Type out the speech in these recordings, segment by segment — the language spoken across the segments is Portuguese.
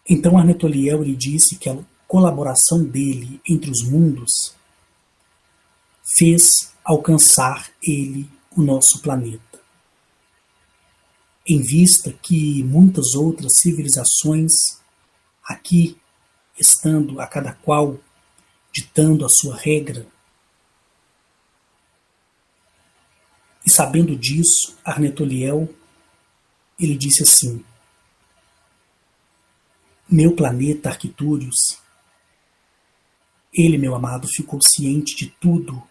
Então Arnetoliel ele disse que a colaboração dele entre os mundos fez alcançar ele o nosso planeta, em vista que muitas outras civilizações aqui, estando a cada qual ditando a sua regra, e sabendo disso, Arnetoliel ele disse assim: meu planeta Arquitúrios, ele, meu amado, ficou ciente de tudo,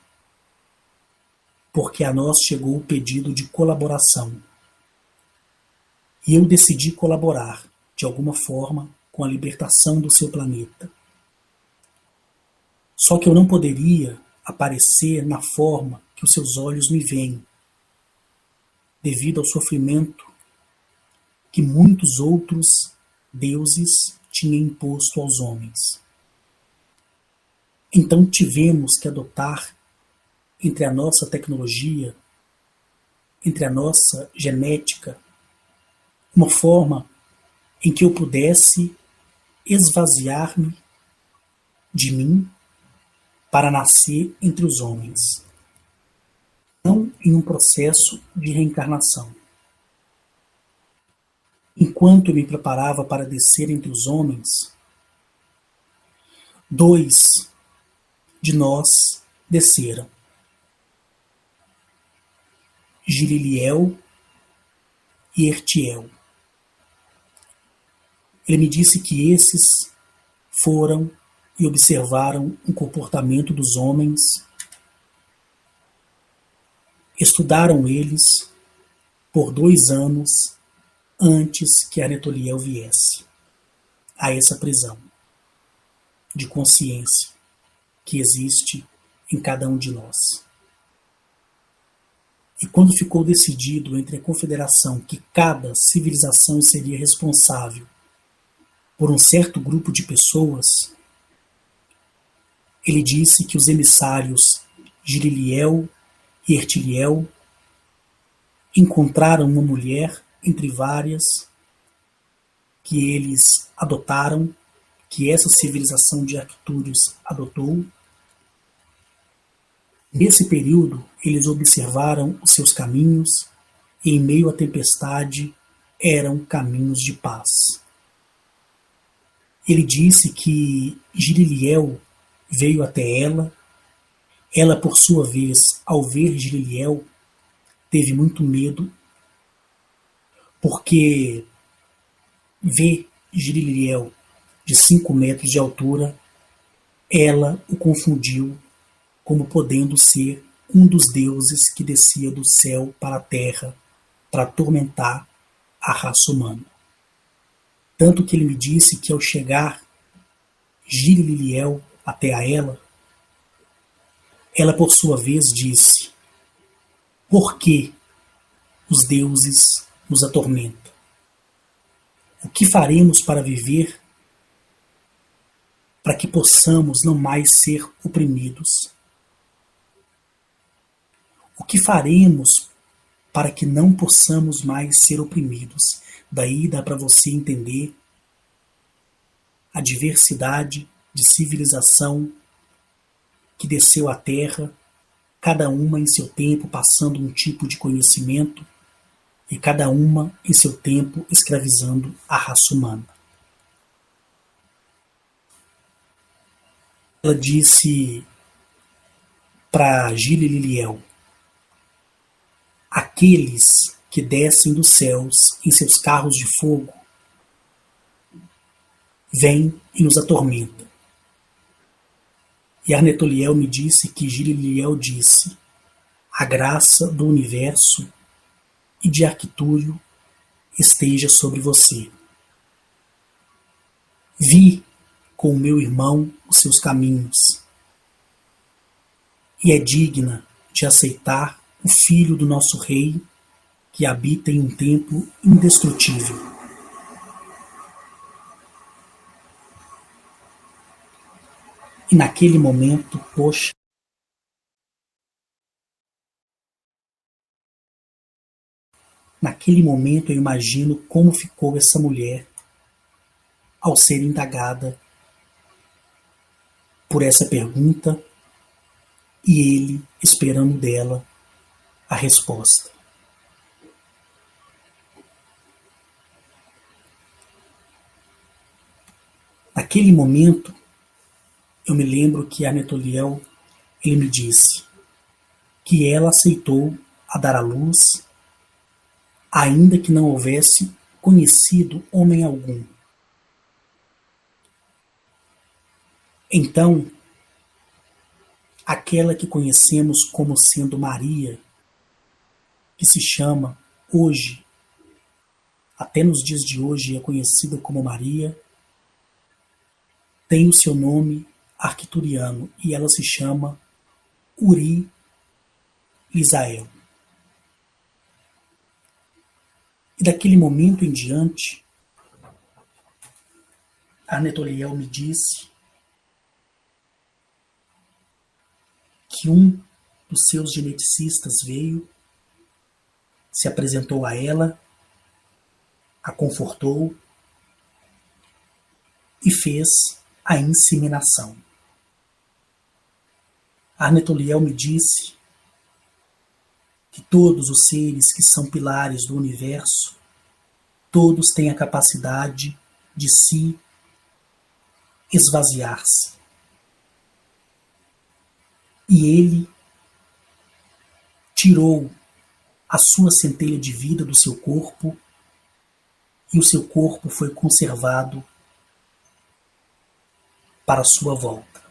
porque a nós chegou o pedido de colaboração. E eu decidi colaborar, de alguma forma, com a libertação do seu planeta. Só que eu não poderia aparecer na forma que os seus olhos me veem, devido ao sofrimento que muitos outros deuses tinham imposto aos homens. Então tivemos que adotar, entre a nossa tecnologia, entre a nossa genética, uma forma em que eu pudesse esvaziar-me de mim para nascer entre os homens, não em um processo de reencarnação. Enquanto eu me preparava para descer entre os homens, dois de nós desceram. Jiriliel e Ertiel. Ele me disse que esses foram e observaram o comportamento dos homens, estudaram eles por 2 anos antes que Arnetoliel viesse a essa prisão de consciência que existe em cada um de nós. E quando ficou decidido entre a confederação que cada civilização seria responsável por um certo grupo de pessoas, ele disse que os emissários Jiriliel e Ertiliel encontraram uma mulher entre várias que eles adotaram, que essa civilização de Arctúrios adotou. Nesse período, eles observaram os seus caminhos e, em meio à tempestade, eram caminhos de paz. Ele disse que Jiriliel veio até ela. Ela, por sua vez, ao ver Jiriliel, teve muito medo, porque ver Jiriliel de 5 metros de altura, ela o confundiu como podendo ser um dos deuses que descia do céu para a terra para atormentar a raça humana. Tanto que ele me disse que ao chegar Jiriliel até a ela por sua vez disse: por que os deuses nos atormentam? O que faremos para viver, para que possamos não mais ser oprimidos? O que faremos para que não possamos mais ser oprimidos? Daí dá para você entender a diversidade de civilização que desceu à Terra, cada uma em seu tempo passando um tipo de conhecimento e cada uma em seu tempo escravizando a raça humana. Ela disse para Jiriliel: aqueles que descem dos céus em seus carros de fogo vêm e nos atormentam. E Arnetoliel me disse que Jiriliel disse: a graça do universo e de Arquitúrio esteja sobre você. Vi com o meu irmão os seus caminhos, e é digna de aceitar o filho do nosso rei que habita em um templo indestrutível. E naquele momento, poxa, naquele momento eu imagino como ficou essa mulher ao ser indagada por essa pergunta e ele esperando dela a resposta. Naquele momento, eu me lembro que Anatoliel, ele me disse que ela aceitou a dar à luz, ainda que não houvesse conhecido homem algum. Então, aquela que conhecemos como sendo Maria, que se chama hoje, até nos dias de hoje é conhecida como Maria, tem o seu nome arcturiano e ela se chama Uri Lisael. E daquele momento em diante, Anatoliel me disse que um dos seus geneticistas veio, se apresentou a ela, a confortou e fez a inseminação. Anatoliel me disse que todos os seres que são pilares do universo, todos têm a capacidade de se esvaziar-se. E ele tirou a sua centelha de vida do seu corpo e o seu corpo foi conservado para a sua volta.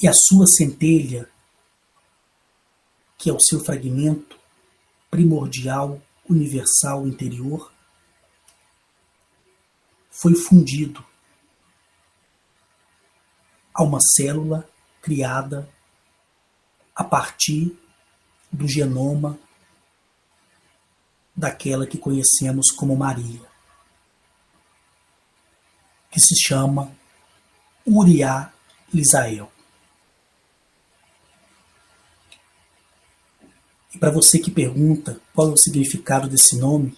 E a sua centelha, que é o seu fragmento primordial, universal, interior, foi fundido a uma célula criada a partir do genoma daquela que conhecemos como Maria, que se chama Uriah Lisael. E para você que pergunta qual é o significado desse nome,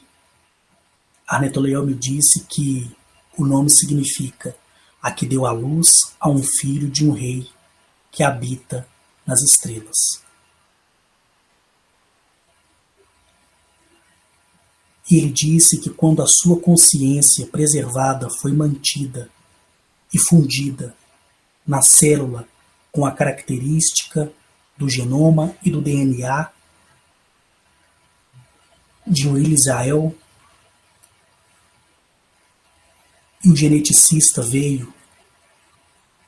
Anatoliel me disse que o nome significa a que deu à luz a um filho de um rei que habita nas estrelas. E ele disse que quando a sua consciência preservada foi mantida e fundida na célula com a característica do genoma e do DNA de Uri Lisael, e o geneticista veio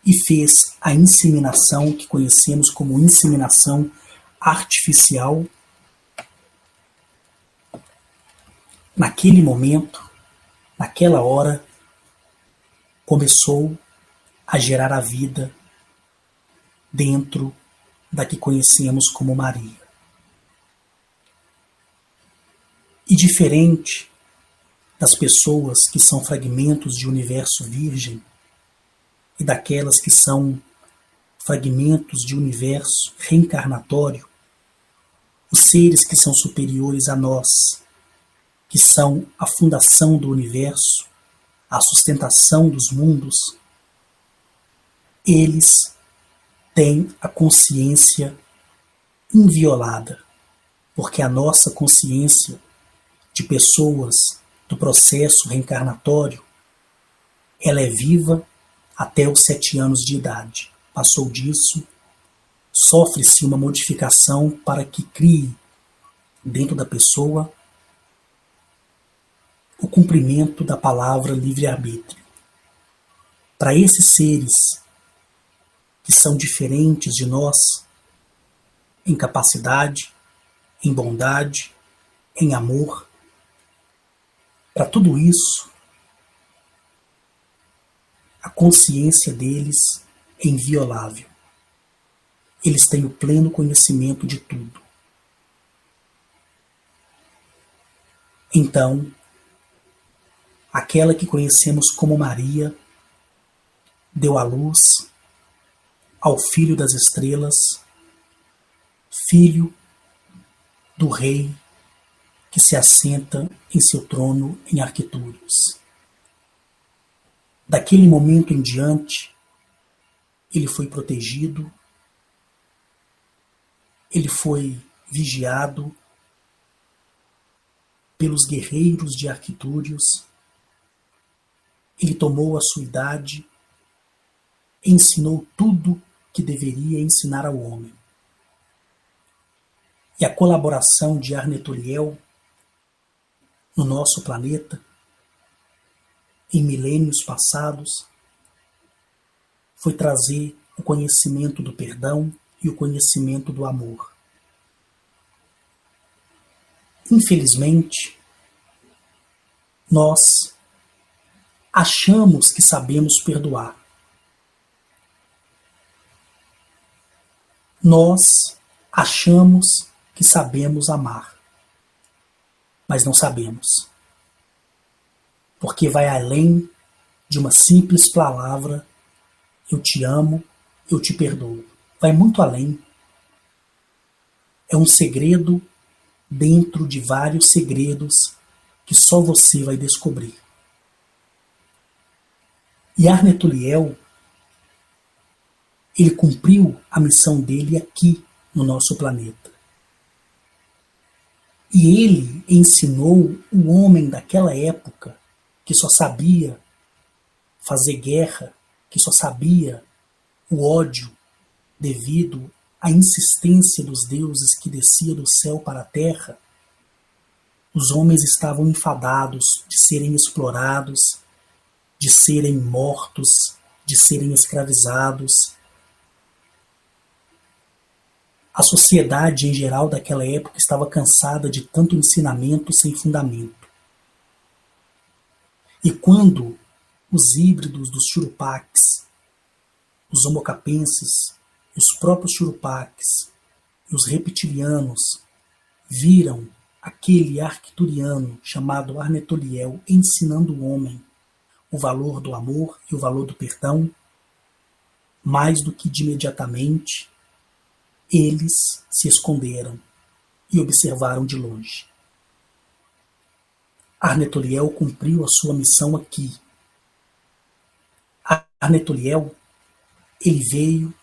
e fez a inseminação, que conhecemos como inseminação artificial. Naquele momento, naquela hora, começou a gerar a vida dentro da que conhecemos como Maria. E diferente das pessoas que são fragmentos de universo virgem e daquelas que são fragmentos de universo reencarnatório, os seres que são superiores a nós, que são a fundação do universo, a sustentação dos mundos, eles têm a consciência inviolada, porque a nossa consciência de pessoas do processo reencarnatório, ela é viva até os 7 anos de idade. Passou disso, sofre-se uma modificação para que crie dentro da pessoa o cumprimento da palavra livre-arbítrio. Para esses seres que são diferentes de nós em capacidade, em bondade, em amor, para tudo isso, a consciência deles é inviolável. Eles têm o pleno conhecimento de tudo. Então, aquela que conhecemos como Maria deu à luz ao Filho das Estrelas, filho do Rei que se assenta em seu trono em Arquitúrios. Daquele momento em diante, ele foi protegido, ele foi vigiado pelos guerreiros de Arquitúrios, ele tomou a sua idade, ensinou tudo que deveria ensinar ao homem. E a colaboração de Arnetoliel no nosso planeta, em milênios passados, foi trazer o conhecimento do perdão e o conhecimento do amor. Infelizmente, nós achamos que sabemos perdoar. Nós achamos que sabemos amar, mas não sabemos. Porque vai além de uma simples palavra, eu te amo, eu te perdoo. Vai muito além. É um segredo dentro de vários segredos que só você vai descobrir. E Arnetoliel, ele cumpriu a missão dele aqui no nosso planeta. E ele ensinou o homem daquela época, que só sabia fazer guerra, que só sabia o ódio devido à insistência dos deuses que descia do céu para a terra. Os homens estavam enfadados de serem explorados, de serem mortos, de serem escravizados. A sociedade em geral daquela época estava cansada de tanto ensinamento sem fundamento. E quando os híbridos dos churupaques, os homocapenses, os próprios churupaques e os reptilianos viram aquele arcturiano chamado Arnetoliel ensinando o homem o valor do amor e o valor do perdão, mais do que de imediatamente, eles se esconderam e observaram de longe. Arnetoliel cumpriu a sua missão aqui. Arnetoliel, ele veio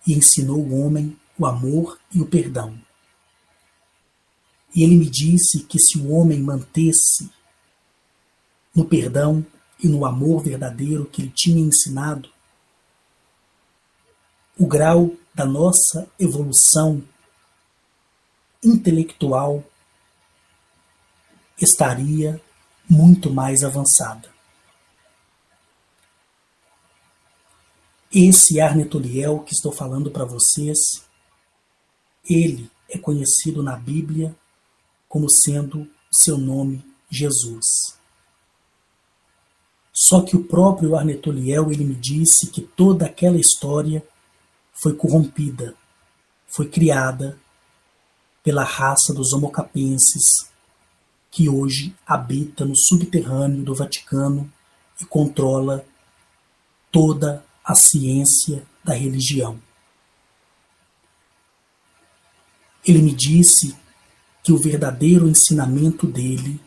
e ensinou o homem o amor e o perdão. E ele me disse que se o homem mantesse no perdão e no amor verdadeiro que ele tinha ensinado, o grau da nossa evolução intelectual estaria muito mais avançada. Esse Arnetoliel que estou falando para vocês, ele é conhecido na Bíblia como sendo seu nome Jesus. Só que o próprio Arnetoliel, ele me disse que toda aquela história foi corrompida, foi criada pela raça dos homocapenses, que hoje habita no subterrâneo do Vaticano e controla toda a ciência da religião. Ele me disse que o verdadeiro ensinamento dele,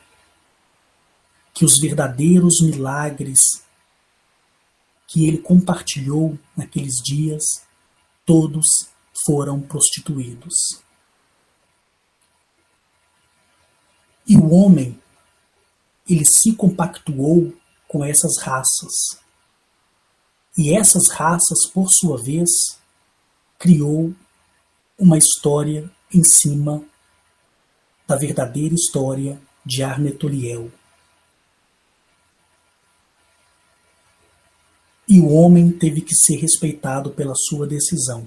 que os verdadeiros milagres que ele compartilhou naqueles dias, todos foram prostituídos. E o homem, ele se compactuou com essas raças. E essas raças, por sua vez, criou uma história em cima da verdadeira história de Arnetoliel. E o homem teve que ser respeitado pela sua decisão.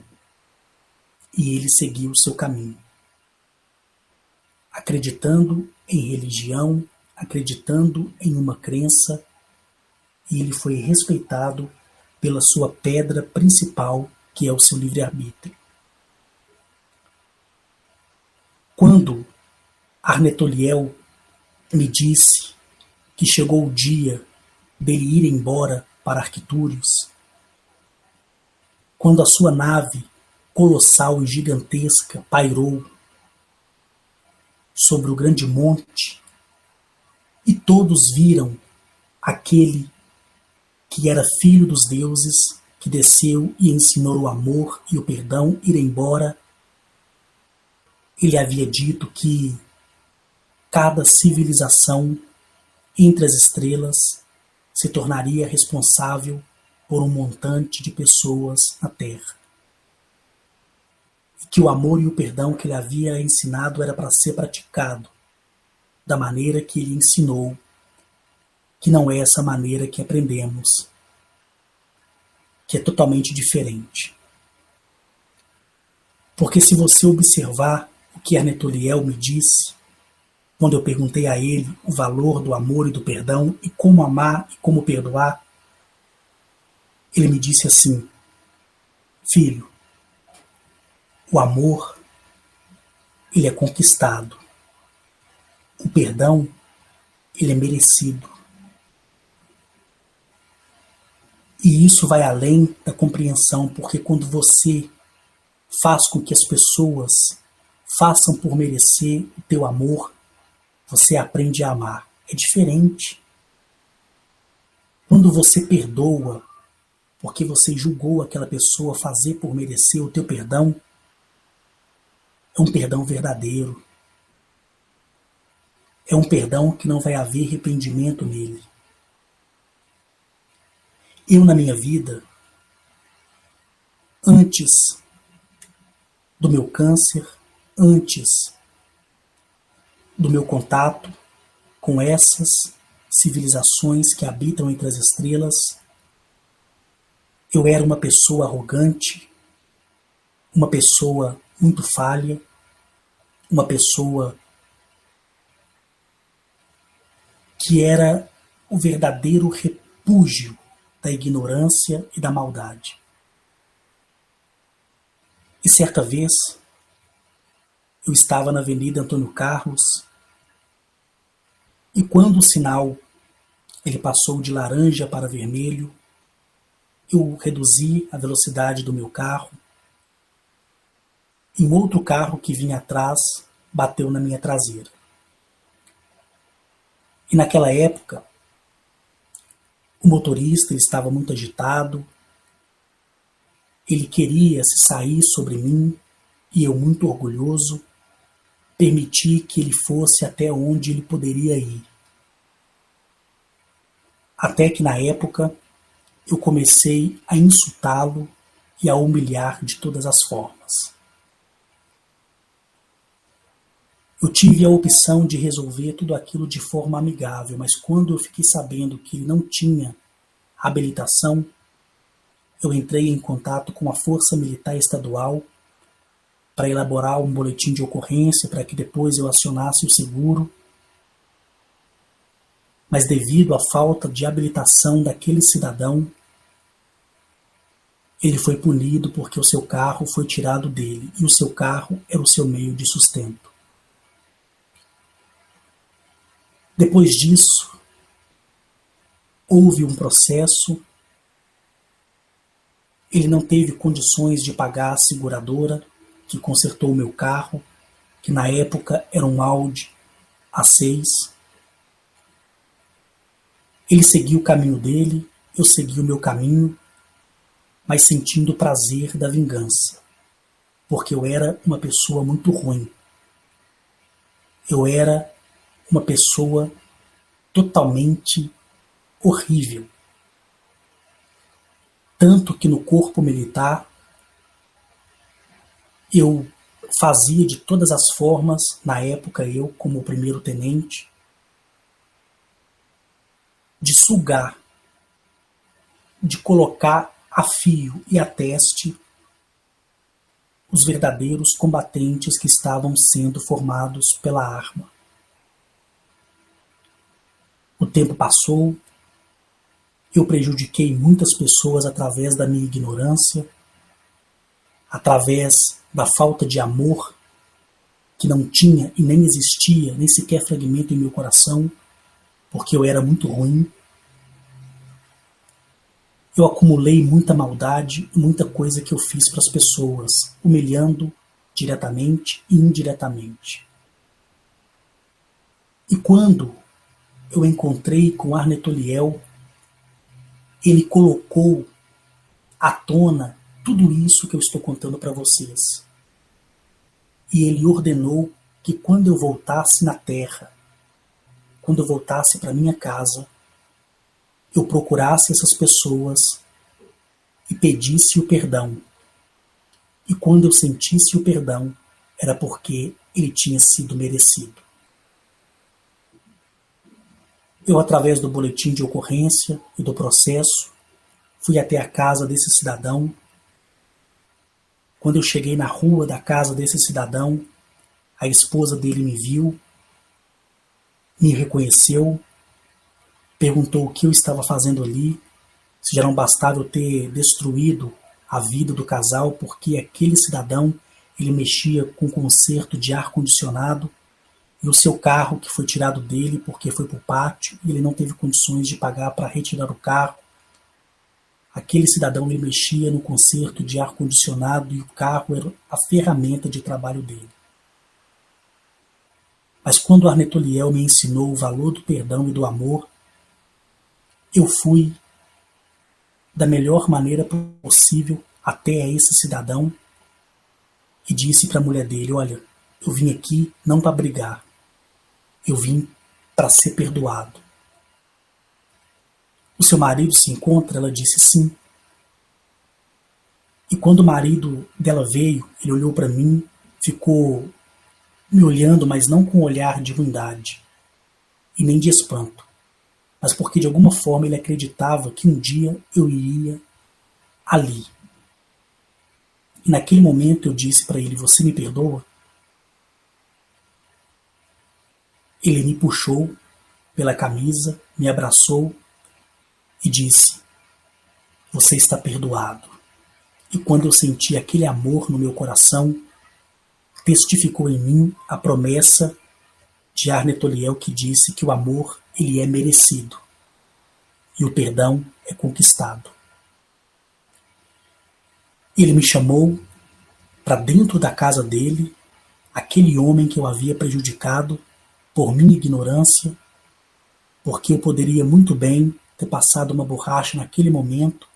E ele seguiu o seu caminho. Acreditando em religião, acreditando em uma crença, e ele foi respeitado pela sua pedra principal, que é o seu livre-arbítrio. Quando Arnetoliel me disse que chegou o dia dele ir embora para Arquitúrios, quando a sua nave colossal e gigantesca pairou sobre o grande monte, e todos viram aquele que era filho dos deuses, que desceu e ensinou o amor e o perdão ir embora. Ele havia dito que cada civilização entre as estrelas se tornaria responsável por um montante de pessoas na Terra. E que o amor e o perdão que ele havia ensinado era para ser praticado da maneira que ele ensinou, que não é essa maneira que aprendemos, que é totalmente diferente. Porque se você observar o que Anatoliel me disse, quando eu perguntei a ele o valor do amor e do perdão, e como amar e como perdoar, ele me disse assim: filho, o amor, ele é conquistado. O perdão, ele é merecido. E isso vai além da compreensão, porque quando você faz com que as pessoas façam por merecer o teu amor, você aprende a amar. É diferente. Quando você perdoa, porque você julgou aquela pessoa fazer por merecer o teu perdão, é um perdão verdadeiro. É um perdão que não vai haver arrependimento nele. Eu, na minha vida, antes do meu câncer, antes do meu contato com essas civilizações que habitam entre as estrelas, eu era uma pessoa arrogante, uma pessoa muito falha, uma pessoa que era o verdadeiro repúdio da ignorância e da maldade. E certa vez, eu estava na Avenida Antônio Carlos, e quando o sinal ele passou de laranja para vermelho, eu reduzi a velocidade do meu carro, e um outro carro que vinha atrás bateu na minha traseira. E naquela época, o motorista estava muito agitado, ele queria se sair sobre mim, e eu, muito orgulhoso, permiti que ele fosse até onde ele poderia ir. Até que na época eu comecei a insultá-lo e a humilhar de todas as formas. Eu tive a opção de resolver tudo aquilo de forma amigável, mas quando eu fiquei sabendo que ele não tinha habilitação, eu entrei em contato com a Força Militar Estadual para elaborar um boletim de ocorrência para que depois eu acionasse o seguro. Mas devido à falta de habilitação daquele cidadão, ele foi punido porque o seu carro foi tirado dele, e o seu carro era o seu meio de sustento. Depois disso, houve um processo, ele não teve condições de pagar a seguradora que consertou o meu carro, que na época era um Audi A6. Ele seguiu o caminho dele, eu segui o meu caminho, mas sentindo o prazer da vingança, porque eu era uma pessoa muito ruim. Eu era uma pessoa totalmente horrível. Tanto que no corpo militar eu fazia de todas as formas, na época eu como primeiro-tenente, de sugar, de colocar a fio e a teste os verdadeiros combatentes que estavam sendo formados pela arma. O tempo passou, eu prejudiquei muitas pessoas através da minha ignorância, através da falta de amor que não tinha e nem existia, nem sequer fragmento em meu coração, porque eu era muito ruim. Eu acumulei muita maldade e muita coisa que eu fiz para as pessoas, humilhando diretamente e indiretamente. E quando eu encontrei com Arnetoliel, ele colocou à tona tudo isso que eu estou contando para vocês. E ele ordenou que quando eu voltasse na terra, quando eu voltasse para minha casa, eu procurasse essas pessoas e pedisse o perdão. E quando eu sentisse o perdão, era porque ele tinha sido merecido. Eu, através do boletim de ocorrência e do processo, fui até a casa desse cidadão. Quando eu cheguei na rua da casa desse cidadão, a esposa dele me viu, me reconheceu, perguntou o que eu estava fazendo ali, se já não bastava eu ter destruído a vida do casal, porque aquele cidadão ele mexia com conserto de ar-condicionado e o seu carro que foi tirado dele porque foi para o pátio e ele não teve condições de pagar para retirar o carro. Aquele cidadão ele mexia no conserto de ar-condicionado e o carro era a ferramenta de trabalho dele. Mas quando Arnetoliel me ensinou o valor do perdão e do amor, eu fui da melhor maneira possível até esse cidadão e disse para a mulher dele: olha, eu vim aqui não para brigar, eu vim para ser perdoado. O seu marido se encontra? Ela disse sim. E quando o marido dela veio, ele olhou para mim, ficou me olhando, mas não com um olhar de ruindade e nem de espanto, mas porque de alguma forma ele acreditava que um dia eu iria ali. E naquele momento eu disse para ele: você me perdoa? Ele me puxou pela camisa, me abraçou e disse: você está perdoado. E quando eu senti aquele amor no meu coração, testificou em mim a promessa de Arnetoliel, que disse que o amor ele é merecido e o perdão é conquistado. Ele me chamou para dentro da casa dele, aquele homem que eu havia prejudicado por minha ignorância, porque eu poderia muito bem ter passado uma borracha naquele momento,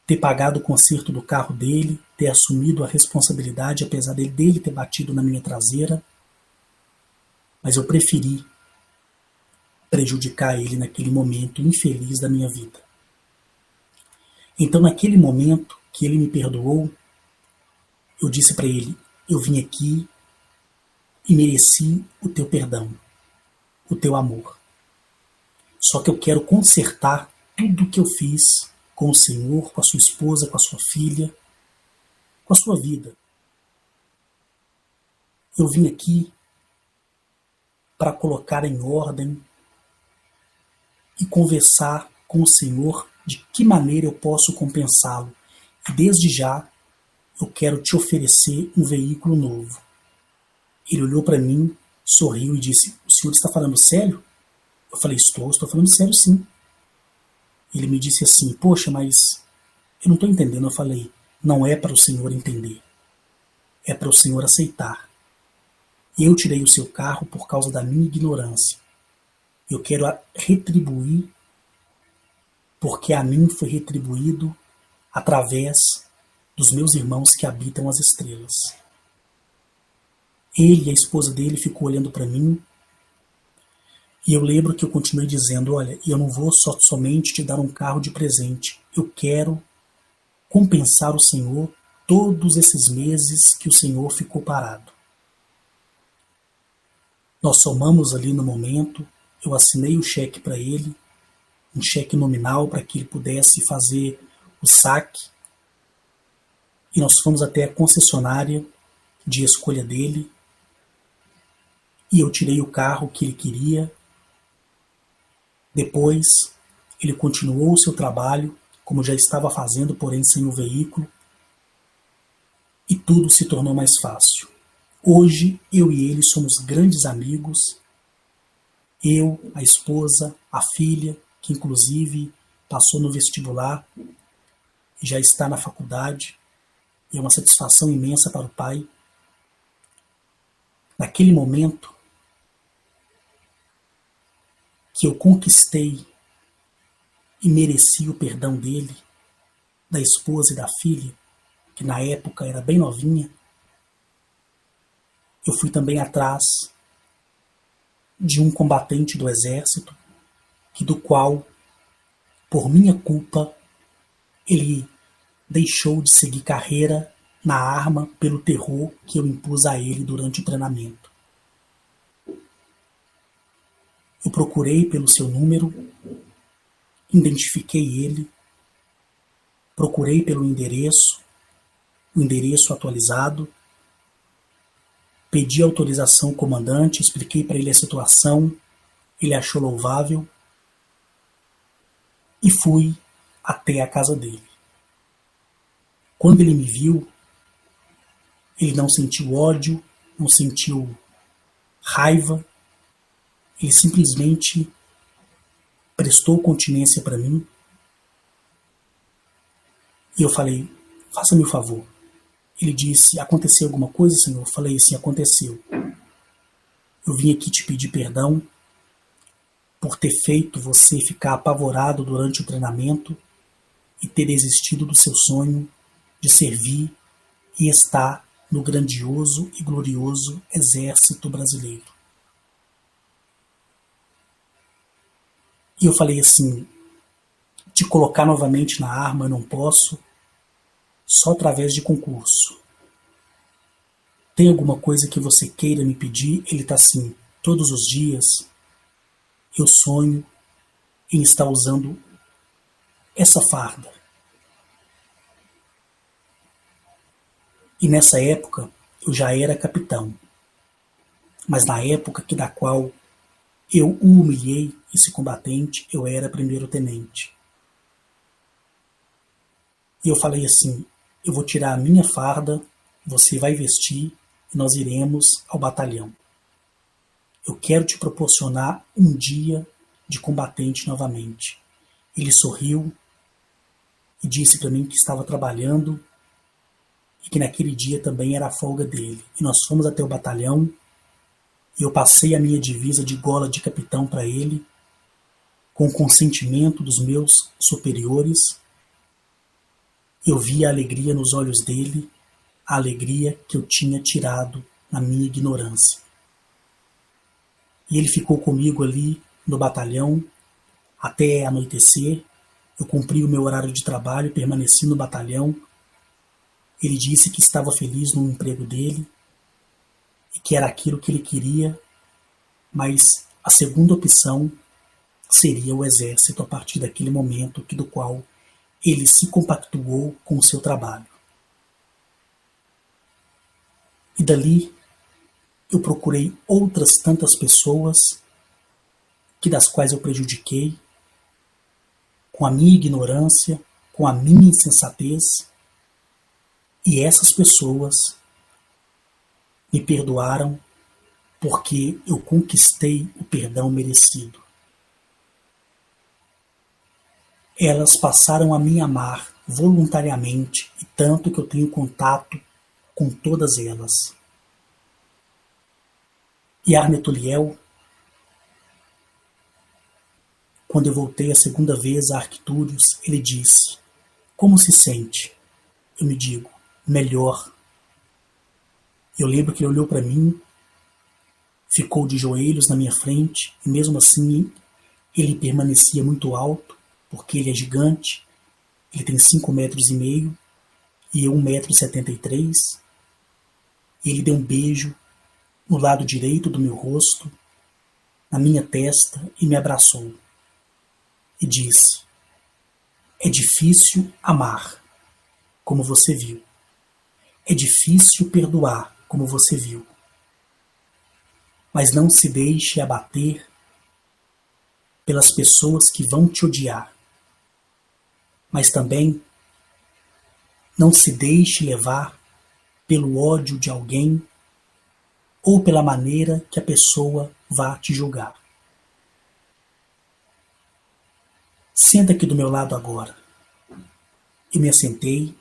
ter pagado o conserto do carro dele, ter assumido a responsabilidade, apesar dele ter batido na minha traseira, mas eu preferi prejudicar ele naquele momento infeliz da minha vida. Então, naquele momento que ele me perdoou, eu disse para ele: eu vim aqui e mereci o teu perdão, o teu amor. Só que eu quero consertar tudo que eu fiz com o Senhor, com a sua esposa, com a sua filha, com a sua vida. Eu vim aqui para colocar em ordem e conversar com o Senhor de que maneira eu posso compensá-lo. E desde já eu quero te oferecer um veículo novo. Ele olhou para mim, sorriu e disse: o senhor está falando sério? Eu falei: estou falando sério sim. Ele me disse assim: poxa, mas eu não estou entendendo. Eu falei: não é para o senhor entender, é para o senhor aceitar. Eu tirei o seu carro por causa da minha ignorância. Eu quero retribuir, porque a mim foi retribuído através dos meus irmãos que habitam as estrelas. Ele e a esposa dele ficou olhando para mim, e eu lembro que eu continuei dizendo: olha, eu não vou somente te dar um carro de presente, eu quero compensar o Senhor todos esses meses que o Senhor ficou parado. Nós somamos ali no momento, eu assinei o cheque para ele, um cheque nominal para que ele pudesse fazer o saque, e nós fomos até a concessionária de escolha dele, e eu tirei o carro que ele queria. Depois, ele continuou o seu trabalho, como já estava fazendo, porém sem o veículo, e tudo se tornou mais fácil. Hoje, eu e ele somos grandes amigos. Eu, a esposa, a filha, que inclusive passou no vestibular e já está na faculdade, e é uma satisfação imensa para o pai. Naquele momento, que eu conquistei e mereci o perdão dele, da esposa e da filha, que na época era bem novinha, eu fui também atrás de um combatente do exército, que do qual, por minha culpa, ele deixou de seguir carreira na arma pelo terror que eu impus a ele durante o treinamento. Eu procurei pelo seu número, identifiquei ele, procurei pelo endereço, o endereço atualizado, pedi autorização ao comandante, expliquei para ele a situação, ele achou louvável e fui até a casa dele. Quando ele me viu, ele não sentiu ódio, não sentiu raiva, ele simplesmente prestou continência para mim. E eu falei, faça-me o favor. Ele disse, aconteceu alguma coisa, senhor? Eu falei, sim, aconteceu. Eu vim aqui te pedir perdão por ter feito você ficar apavorado durante o treinamento e ter desistido do seu sonho de servir e estar no grandioso e glorioso Exército Brasileiro. E eu falei assim, te colocar novamente na arma eu não posso, só através de concurso. Tem alguma coisa que você queira me pedir? Ele está assim, todos os dias eu sonho em estar usando essa farda. E nessa época eu já era capitão, mas na época que da qual eu humilhei esse combatente, eu era primeiro-tenente. E eu falei assim, eu vou tirar a minha farda, você vai vestir e nós iremos ao batalhão. Eu quero te proporcionar um dia de combatente novamente. Ele sorriu e disse para mim que estava trabalhando e que naquele dia também era a folga dele. E nós fomos até o batalhão e eu passei a minha divisa de gola de capitão para ele, com o consentimento dos meus superiores. Eu vi a alegria nos olhos dele, a alegria que eu tinha tirado na minha ignorância. E ele ficou comigo ali no batalhão até anoitecer. Eu cumpri o meu horário de trabalho, permaneci no batalhão. Ele disse que estava feliz no emprego dele e que era aquilo que ele queria, mas a segunda opção seria o exército a partir daquele momento do qual ele se compactuou com o seu trabalho. E dali eu procurei outras tantas pessoas que das quais eu prejudiquei, com a minha ignorância, com a minha insensatez, e essas pessoas me perdoaram porque eu conquistei o perdão merecido. Elas passaram a me amar voluntariamente, e tanto que eu tenho contato com todas elas. E Arnetoliel, quando eu voltei a segunda vez a Arctúrios, ele disse, como se sente? Eu me digo, melhor. Eu lembro que ele olhou para mim, ficou de joelhos na minha frente, e mesmo assim ele permanecia muito alto, porque ele é gigante, ele tem 5,5 metros e eu 1,73 m, e ele deu um beijo no lado direito do meu rosto, na minha testa, e me abraçou. E disse, é difícil amar, como você viu. É difícil perdoar, como você viu. Mas não se deixe abater pelas pessoas que vão te odiar. Mas também não se deixe levar pelo ódio de alguém ou pela maneira que a pessoa vá te julgar. Senta aqui do meu lado agora. Eu me assentei.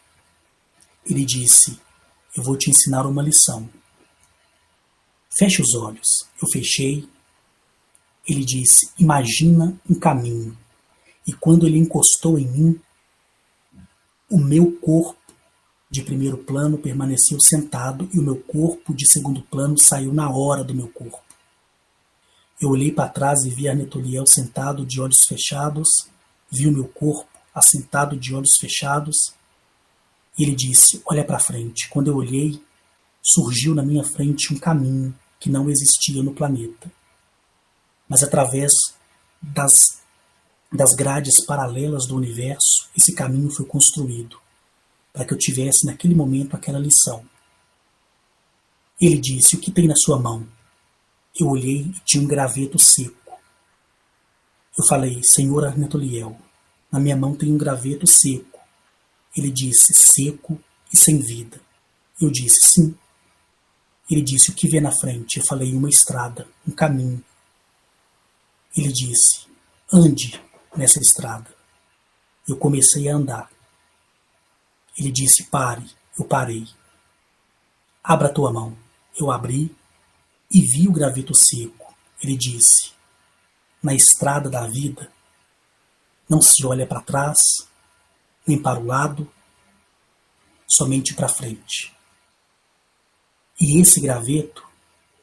Ele disse, eu vou te ensinar uma lição. Feche os olhos. Eu fechei. Ele disse: imagina um caminho. E quando ele encostou em mim, o meu corpo de primeiro plano permaneceu sentado e o meu corpo de segundo plano saiu na hora do meu corpo. Eu olhei para trás e vi Arnetoliel sentado de olhos fechados, vi o meu corpo assentado de olhos fechados, e ele disse: olha para frente. Quando eu olhei, surgiu na minha frente um caminho que não existia no planeta. Mas através das grades paralelas do universo, esse caminho foi construído para que eu tivesse naquele momento aquela lição. Ele disse: o que tem na sua mão? Eu olhei e tinha um graveto seco. Eu falei: Senhor Arnetoliel, na minha mão tem um graveto seco. Ele disse: seco e sem vida. Eu disse: sim. Ele disse: o que vê na frente? Eu falei: uma estrada, um caminho. Ele disse: ande nessa estrada. Eu comecei a andar. Ele disse: pare. Eu parei. Abra a tua mão. Eu abri e vi o graveto seco. Ele disse: na estrada da vida, não se olha para trás, nem para o lado, somente para frente. E esse graveto,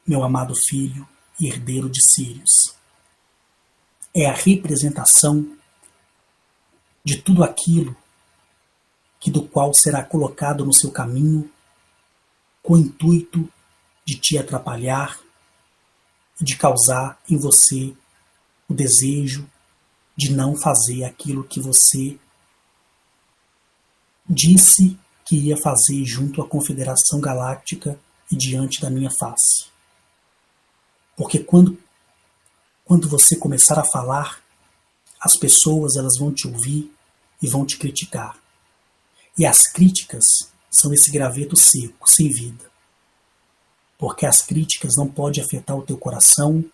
meu amado filho e herdeiro de Sírios, é a representação de tudo aquilo que do qual será colocado no seu caminho com o intuito de te atrapalhar e de causar em você o desejo de não fazer aquilo que você disse que ia fazer junto à Confederação Galáctica e diante da minha face. Porque quando você começar a falar, as pessoas elas vão te ouvir e vão te criticar. E as críticas são esse graveto seco, sem vida. Porque as críticas não podem afetar o teu coração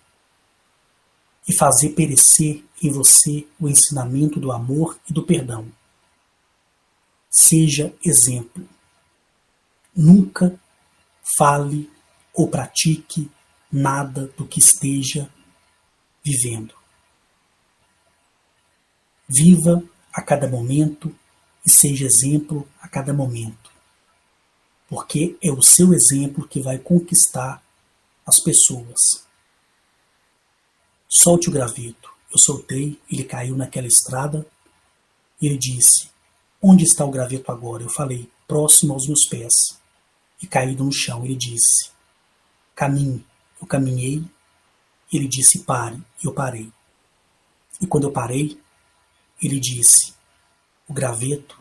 e fazer perecer em você o ensinamento do amor e do perdão. Seja exemplo. Nunca fale ou pratique nada do que esteja vivendo. Viva a cada momento e seja exemplo a cada momento. Porque é o seu exemplo que vai conquistar as pessoas. Solte o graveto. Eu soltei, ele caiu naquela estrada e ele disse: onde está o graveto agora? Eu falei: próximo aos meus pés. E caído no chão, ele disse: caminhe. Eu caminhei. Ele disse: pare. Eu parei. E quando eu parei, ele disse: o graveto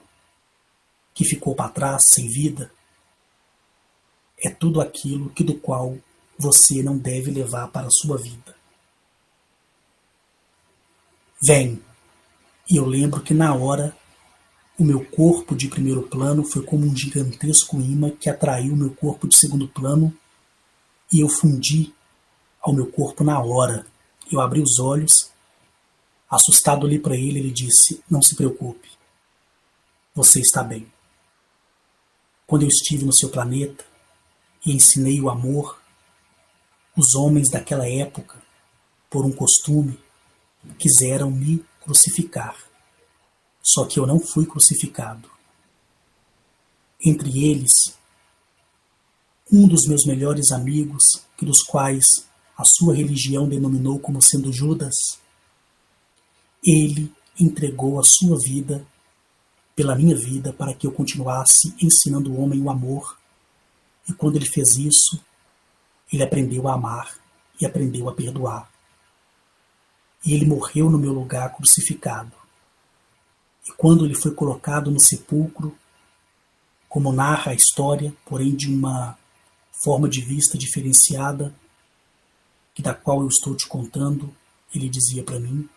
que ficou para trás, sem vida, é tudo aquilo que do qual você não deve levar para a sua vida. Vem. E eu lembro que na hora o meu corpo de primeiro plano foi como um gigantesco imã que atraiu o meu corpo de segundo plano e eu fundi ao meu corpo na hora. Eu abri os olhos, assustado olhei para ele, ele disse: não se preocupe, você está bem. Quando eu estive no seu planeta e ensinei o amor, os homens daquela época, por um costume, quiseram me crucificar. Só que eu não fui crucificado. Entre eles, um dos meus melhores amigos, que dos quais a sua religião denominou como sendo Judas, ele entregou a sua vida pela minha vida para que eu continuasse ensinando o homem o amor. E quando ele fez isso, ele aprendeu a amar e aprendeu a perdoar. E ele morreu no meu lugar crucificado. E quando ele foi colocado no sepulcro, como narra a história, porém de uma forma de vista diferenciada, que da qual eu estou te contando, ele dizia para mim: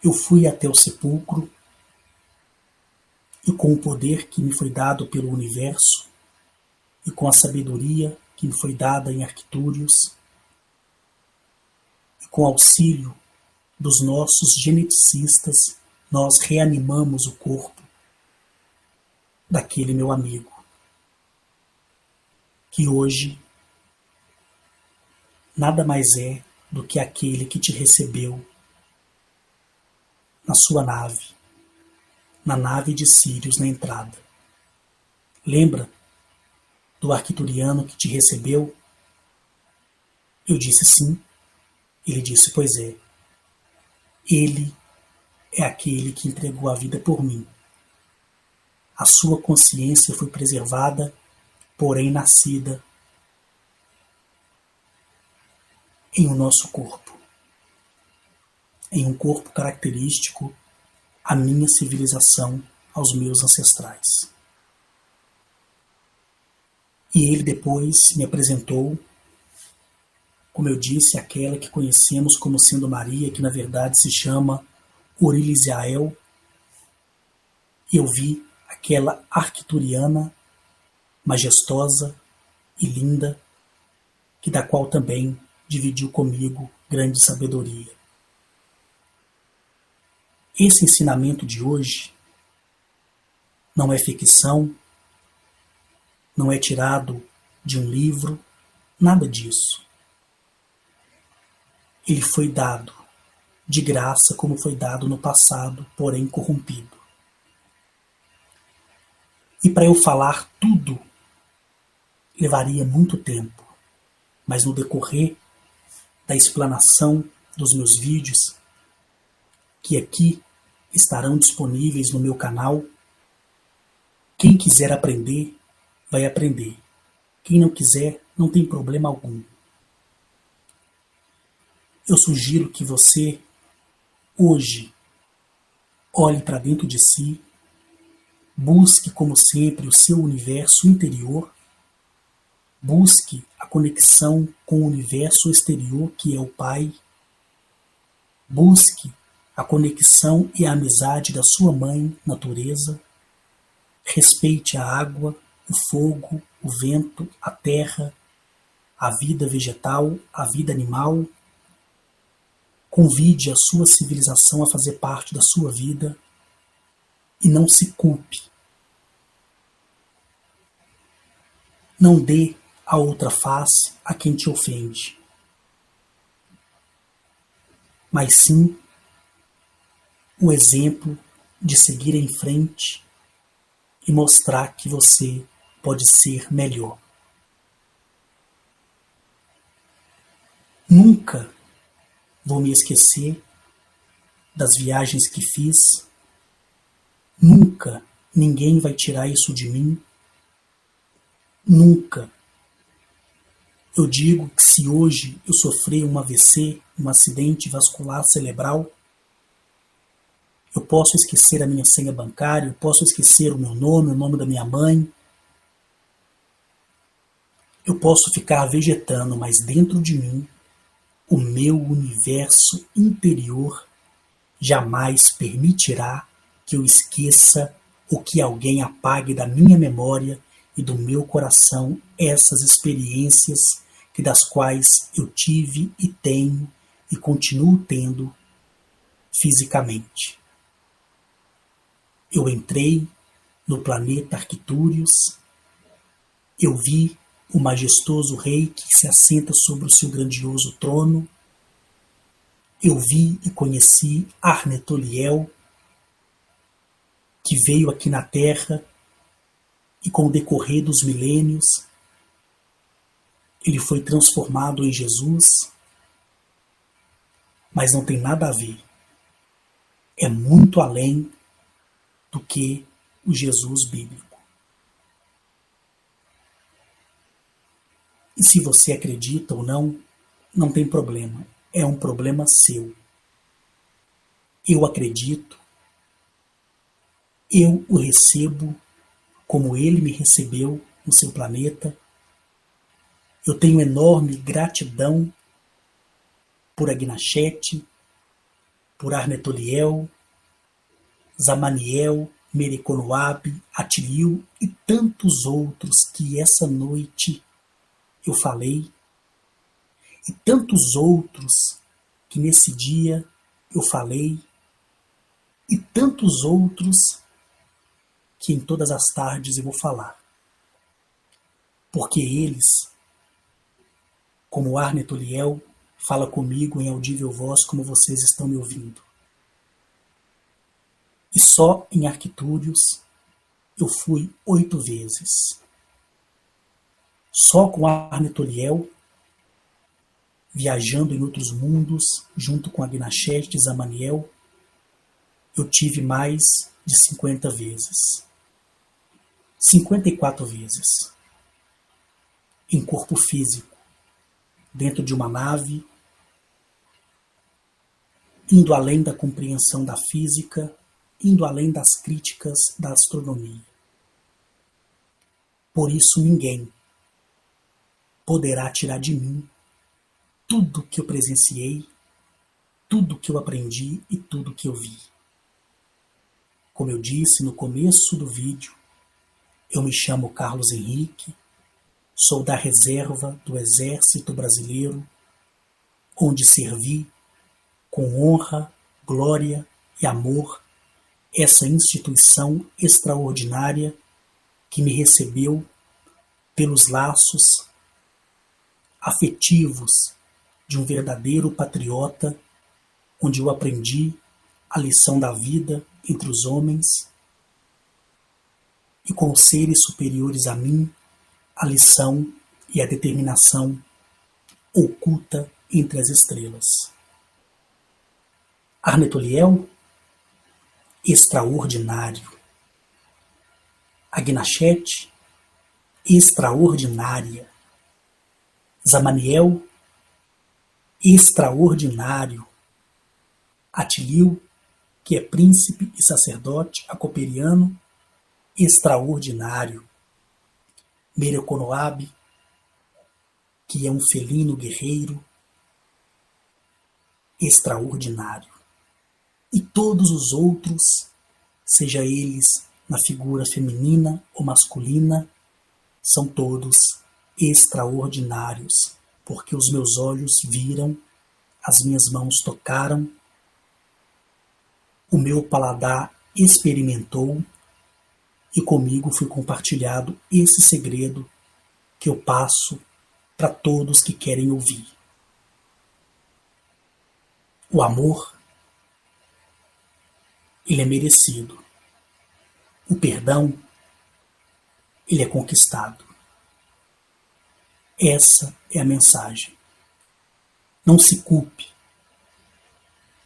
eu fui até o sepulcro e com o poder que me foi dado pelo universo e com a sabedoria que me foi dada em Arctúrios e com o auxílio dos nossos geneticistas, nós reanimamos o corpo daquele meu amigo, que hoje nada mais é do que aquele que te recebeu na sua nave, na nave de Sírios na entrada. Lembra do arcturiano que te recebeu? Eu disse sim. Ele disse, pois é. Ele é aquele que entregou a vida por mim. A sua consciência foi preservada, porém nascida em um nosso corpo. Em um corpo característico à minha civilização, aos meus ancestrais. E ele depois me apresentou, como eu disse, aquela que conhecemos como sendo Maria, que na verdade se chama Orilisiael. E eu vi aquela arcturiana, majestosa e linda, que da qual também dividiu comigo grande sabedoria. Esse ensinamento de hoje não é ficção, não é tirado de um livro, nada disso. Ele foi dado de graça como foi dado no passado, porém corrompido. E para eu falar tudo, levaria muito tempo, mas no decorrer da explanação dos meus vídeos, que aqui estarão disponíveis no meu canal, quem quiser aprender, vai aprender. Quem não quiser, não tem problema algum. Eu sugiro que você, hoje, olhe para dentro de si, busque, como sempre, o seu universo interior, busque a conexão com o universo exterior, que é o Pai, busque a conexão e a amizade da sua mãe, natureza, respeite a água, o fogo, o vento, a terra, a vida vegetal, a vida animal. Convide a sua civilização a fazer parte da sua vida e não se culpe. Não dê a outra face a quem te ofende, mas sim o exemplo de seguir em frente e mostrar que você pode ser melhor. Nunca vou me esquecer das viagens que fiz. Nunca ninguém vai tirar isso de mim. Nunca. Eu digo que se hoje eu sofrer um AVC, um acidente vascular cerebral, eu posso esquecer a minha senha bancária, eu posso esquecer o meu nome, o nome da minha mãe. Eu posso ficar vegetando, mas dentro de mim, o meu universo interior jamais permitirá que eu esqueça ou que alguém apague da minha memória e do meu coração essas experiências que das quais eu tive e tenho e continuo tendo fisicamente. Eu entrei no planeta Arcturius, eu vi o majestoso rei que se assenta sobre o seu grandioso trono, eu vi e conheci Arnetoliel, que veio aqui na Terra e com o decorrer dos milênios, ele foi transformado em Jesus, mas não tem nada a ver. É muito além do que o Jesus bíblico. E se você acredita ou não, não tem problema. É um problema seu. Eu acredito, eu o recebo como ele me recebeu no seu planeta. Eu tenho enorme gratidão por Agnachete, por Arnetoliel, Zamaniel, Mereconoab, Atilio e tantos outros que essa noite eu falei, e tantos outros que nesse dia eu falei, e tantos outros que em todas as tardes eu vou falar. Porque eles como Arne Toliel fala comigo em audível voz como vocês estão me ouvindo. E só em Arquitúrios eu fui 8 vezes. Só com Arne Toliel, viajando em outros mundos, junto com Agnachete e Zamaniel, eu tive mais de 50 vezes. 54 vezes. Em corpo físico, dentro de uma nave, indo além da compreensão da física, indo além das críticas da astronomia. Por isso ninguém poderá tirar de mim tudo que eu presenciei, tudo que eu aprendi e tudo que eu vi. Como eu disse no começo do vídeo, eu me chamo Carlos Henrique, sou da reserva do Exército Brasileiro, onde servi com honra, glória e amor essa instituição extraordinária que me recebeu pelos laços afetivos de um verdadeiro patriota, onde eu aprendi a lição da vida entre os homens e com os seres superiores a mim, a lição e a determinação oculta entre as estrelas. Arne Toliel, extraordinário. Agnachete, extraordinária. Zamaniel, extraordinário. Atilio, que é príncipe e sacerdote acoperiano, extraordinário. Mereconoabe, que é um felino guerreiro, extraordinário. E todos os outros, seja eles na figura feminina ou masculina, são todos extraordinários, porque os meus olhos viram, as minhas mãos tocaram, o meu paladar experimentou e comigo foi compartilhado esse segredo que eu passo para todos que querem ouvir. O amor, ele é merecido. O perdão, ele é conquistado. Essa é a mensagem. Não se culpe.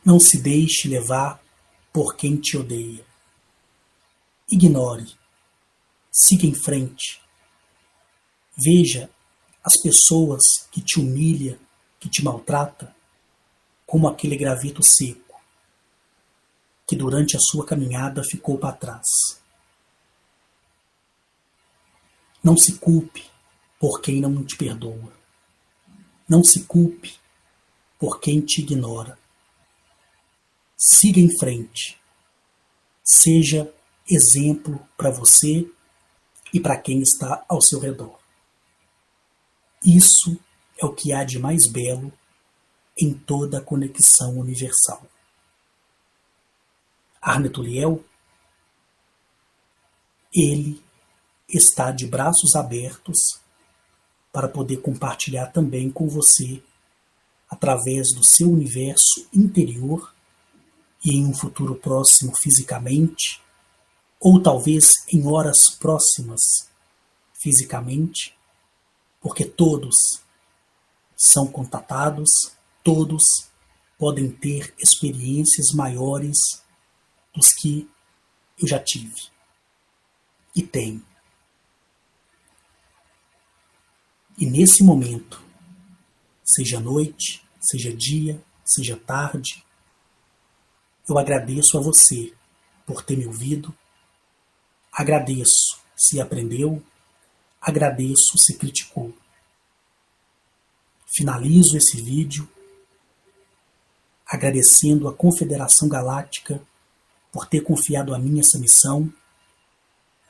Não se deixe levar por quem te odeia. Ignore. Siga em frente. Veja as pessoas que te humilham, que te maltratam, como aquele graveto seco, que durante a sua caminhada ficou para trás. Não se culpe por quem não te perdoa. Não se culpe por quem te ignora. Siga em frente. Seja exemplo para você e para quem está ao seu redor. Isso é o que há de mais belo em toda a conexão universal. Arne Toliel, ele está de braços abertos para poder compartilhar também com você, através do seu universo interior e em um futuro próximo fisicamente, ou talvez em horas próximas fisicamente, porque todos são contatados, todos podem ter experiências maiores dos que eu já tive e tenho. E nesse momento, seja noite, seja dia, seja tarde, eu agradeço a você por ter me ouvido, agradeço se aprendeu, agradeço se criticou. Finalizo esse vídeo agradecendo à Confederação Galáctica por ter confiado a mim essa missão,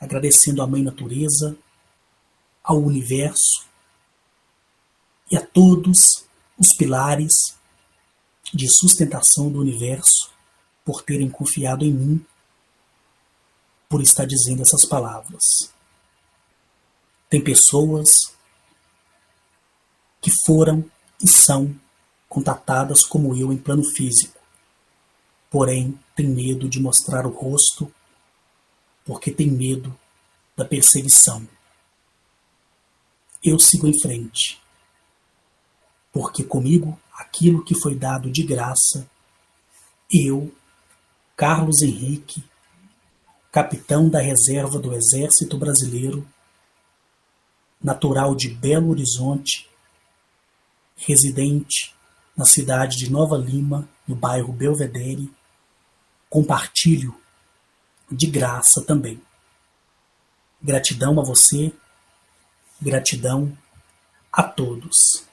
agradecendo à Mãe Natureza, ao Universo e a todos os pilares de sustentação do Universo por terem confiado em mim, por estar dizendo essas palavras. Tem pessoas que que foram e são contatadas como eu em plano físico, porém têm medo de mostrar o rosto porque têm medo da perseguição. Eu sigo em frente, porque comigo aquilo que foi dado de graça, eu, Carlos Henrique, capitão da reserva do Exército Brasileiro, natural de Belo Horizonte, residente na cidade de Nova Lima, no bairro Belvedere, compartilho de graça também. Gratidão a você, gratidão a todos.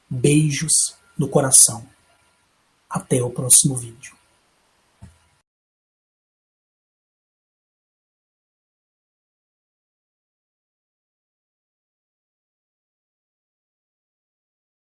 Beijos no coração. Até o próximo vídeo.